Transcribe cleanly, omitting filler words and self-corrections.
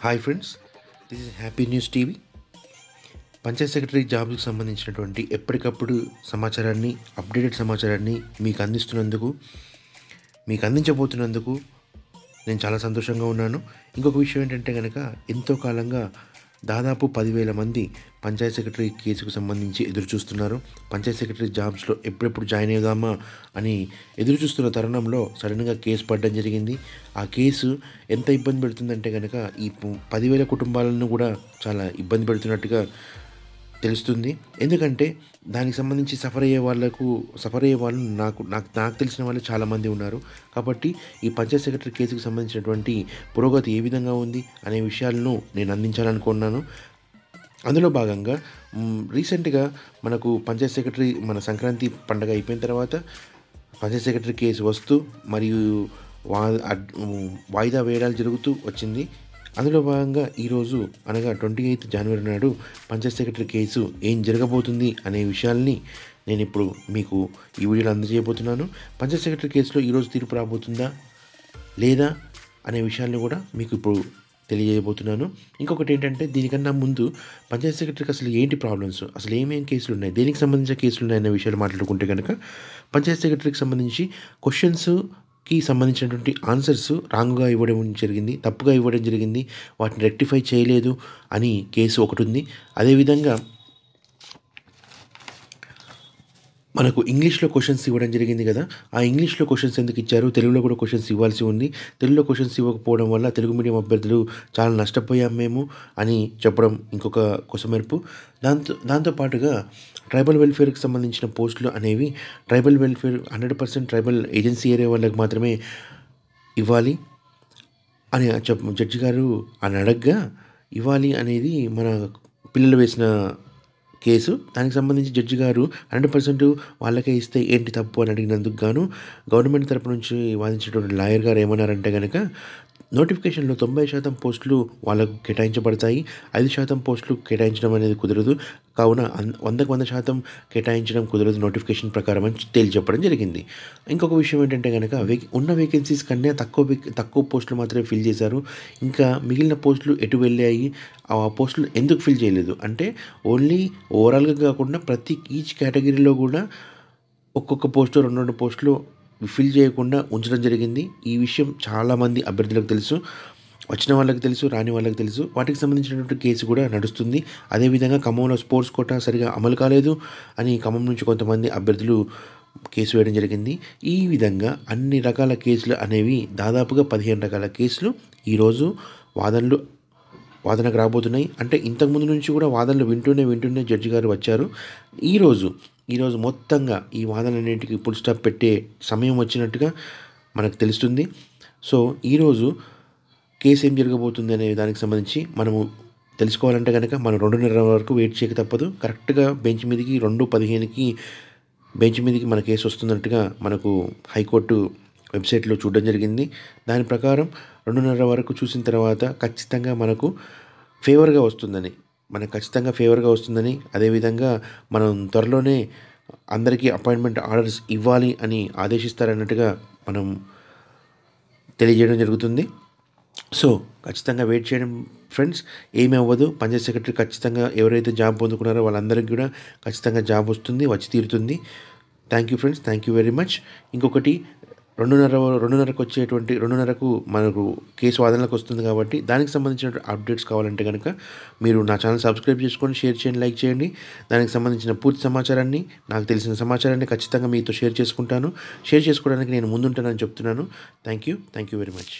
Hi friends, this is happy news TV. Panchayat secretary జాబ్కి సంబంధించినటువంటి ఎప్పటికప్పుడు సమాచారాన్ని, అప్డేటెడ్ సమాచారాన్ని మీకు అందించబోతున్నందుకు నేను చాలా సంతోషంగా ఉన్నాను. ఇంకొక విషయం ఏంటంటే కనుక, ఎంతో కాలంగా దాదాపు 10,000 మంది పంచాయత్ సెక్రటరీ కేసుకు సంబంధించి ఎదురు చూస్తున్నారు. పంచాయత్ సెక్రటరీ జాబ్స్లో ఎప్పుడెప్పుడు జాయిన్ అవుదామా అని ఎదురు చూస్తున్న తరుణంలో సడన్గా కేసు పడడం జరిగింది. ఆ కేసు ఎంత ఇబ్బంది పెడుతుందంటే కనుక, ఈ 10,000 కుటుంబాలను కూడా చాలా ఇబ్బంది పెడుతున్నట్టుగా తెలుస్తుంది. ఎందుకంటే దానికి సంబంధించి సఫర్ అయ్యే వాళ్ళు నాకు తెలిసిన వాళ్ళు చాలామంది ఉన్నారు. కాబట్టి ఈ పంచాయత్ సెక్రటరీ కేసుకు సంబంధించినటువంటి పురోగతి ఏ విధంగా ఉంది అనే విషయాలను నేను అందించాలనుకున్నాను. అందులో భాగంగా రీసెంట్గా మనకు పంచాయత్ సెక్రటరీ మన సంక్రాంతి పండగ అయిపోయిన తర్వాత పంచాయత్ సెక్రటరీ కేసు వస్తూ మరియు వాయిదా వేయడాలు జరుగుతూ వచ్చింది. అందులో భాగంగా ఈరోజు అనగా 28 జనవరి నాడు పంచాయత్ సెక్రటరీ కేసు ఏం జరగబోతుంది అనే విషయాల్ని నేను ఇప్పుడు మీకు ఈ వీడియోలో అందజేయబోతున్నాను. పంచాయత్ సెక్రటరీ కేసులో ఈరోజు తీర్పు రాబోతుందా లేదా అనే విషయాన్ని కూడా మీకు ఇప్పుడు తెలియజేయబోతున్నాను. ఇంకొకటి ఏంటంటే, దీనికన్నా ముందు పంచాయత్ సెక్రటరీకి అసలు ఏంటి ప్రాబ్లమ్స్, అసలు ఏమేమి కేసులు ఉన్నాయి, దేనికి సంబంధించిన కేసులు ఉన్నాయి అనే విషయాలు మాట్లాడుకుంటే కనుక, పంచాయత్ సెక్రటరీకి సంబంధించి క్వశ్చన్స్కి సంబంధించినటువంటి ఆన్సర్స్ రాంగ్గా ఇవ్వడం జరిగింది, తప్పుగా ఇవ్వడం జరిగింది, వాటిని రెక్టిఫై చేయలేదు అని కేసు ఒకటి ఉంది. అదేవిధంగా మనకు ఇంగ్లీష్లో క్వశ్చన్స్ ఇవ్వడం జరిగింది కదా, ఆ ఇంగ్లీష్లో క్వశ్చన్స్ ఎందుకు ఇచ్చారు, తెలుగులో కూడా క్వశ్చన్స్ ఇవ్వాల్సి ఉంది. తెలుగులో క్వశ్చన్స్ ఇవ్వకపోవడం వల్ల తెలుగు మీడియం అభ్యర్థులు చాలా నష్టపోయాం మేము అని చెప్పడం ఇంకొక కొసమెరుపు. దాంతోపాటుగా ట్రైబల్ వెల్ఫేర్కి సంబంధించిన పోస్టులు అనేవి tribal welfare 100% tribal agency area వాళ్ళకి మాత్రమే ఇవ్వాలి అని జడ్జి గారు అని అడగ్గా, ఇవ్వాలి అనేది మన పిల్లలు వేసిన కేసు. దానికి సంబంధించి జడ్జి గారు 100% వాళ్ళకే ఇస్తే ఏంటి తప్పు అని అడిగినందుకు గాను గవర్నమెంట్ తరపు నుంచి వాదించినటువంటి లాయర్ గారు ఏమన్నారంటే కనుక, నోటిఫికేషన్లో 90% పోస్టులు వాళ్ళకు కేటాయించబడతాయి, 5% పోస్టులు కేటాయించడం అనేది కుదరదు, కావున 100% కేటాయించడం కుదరదు నోటిఫికేషన్ ప్రకారం అని తేల్చి చెప్పడం జరిగింది. ఇంకొక విషయం ఏంటంటే కనుక, ఉన్న వేకెన్సీస్ కన్నా తక్కువ పోస్టులు మాత్రమే ఫిల్ చేశారు. ఇంకా మిగిలిన పోస్టులు ఎటు వెళ్ళాయి, ఆ పోస్టులు ఎందుకు ఫిల్ చేయలేదు అంటే, ఓన్లీ ఓవరాల్గా కాకుండా ఈచ్ కేటగిరీలో కూడా ఒక్కొక్క పోస్టు 2 పోస్టులు ఫిల్ చేయకుండా ఉంచడం జరిగింది. ఈ విషయం చాలామంది అభ్యర్థులకు తెలుసు, వచ్చిన వాళ్ళకి తెలుసు, రాని వాళ్ళకి తెలుసు. వాటికి సంబంధించినటువంటి కేసు కూడా నడుస్తుంది. అదేవిధంగా ఖమ్మంలో స్పోర్ట్స్ కోటా సరిగా అమలు కాలేదు అని ఖమ్మం నుంచి కొంతమంది అభ్యర్థులు కేసు వేయడం జరిగింది. ఈ విధంగా అన్ని రకాల కేసులు అనేవి దాదాపుగా 15 రకాల కేసులు ఈరోజు వాదనకు రాబోతున్నాయి. అంటే ఇంతకుముందు నుంచి కూడా వాదనలు వింటూనే జడ్జి గారు వచ్చారు. ఈరోజు మొత్తంగా ఈ వాదనలన్నింటికి ఫుల్ స్టాప్ పెట్టే సమయం వచ్చినట్టుగా మనకు తెలుస్తుంది. సో ఈరోజు కేసు ఏం జరగబోతుంది అనే దానికి సంబంధించి మనము తెలుసుకోవాలంటే కనుక మనం 2:30 వరకు వెయిట్ చేయక తప్పదు. కరెక్ట్గా బెంచ్ మీదకి 2:15కి బెంచ్ మీదకి మన కేసు వస్తున్నట్టుగా మనకు హైకోర్టు వెబ్సైట్లో చూడడం జరిగింది. దాని ప్రకారం 2:30 వరకు చూసిన తర్వాత ఖచ్చితంగా మనకు ఫేవర్గా వస్తుందని, అదేవిధంగా మనం త్వరలోనే అందరికీ అపాయింట్మెంట్ ఆర్డర్స్ ఇవ్వాలి అని ఆదేశిస్తారన్నట్టుగా మనం తెలియజేయడం జరుగుతుంది. సో ఖచ్చితంగా వెయిట్ చేయడం ఫ్రెండ్స్, ఏమీ అవ్వదు. పంచాయత్ సెక్రటరీ ఖచ్చితంగా ఎవరైతే జాబ్ పొందుకున్నారో వాళ్ళందరికీ కూడా ఖచ్చితంగా జాబ్ వచ్చి తీరుతుంది. Thank you friends, thank you very much. ఇంకొకటి, 2:30కు మనకు కేసు వాదనలకు వస్తుంది కాబట్టి దానికి సంబంధించిన అప్డేట్స్ కావాలంటే కనుక మీరు నా ఛానల్ సబ్స్క్రైబ్ చేసుకొని షేర్ చేయండి, లైక్ చేయండి. దానికి సంబంధించిన పూర్తి సమాచారాన్ని, నాకు తెలిసిన సమాచారాన్ని ఖచ్చితంగా మీతో షేర్ చేసుకుంటాను. షేర్ చేసుకోవడానికి నేను ముందుంటానని చెప్తున్నాను. Thank you very much.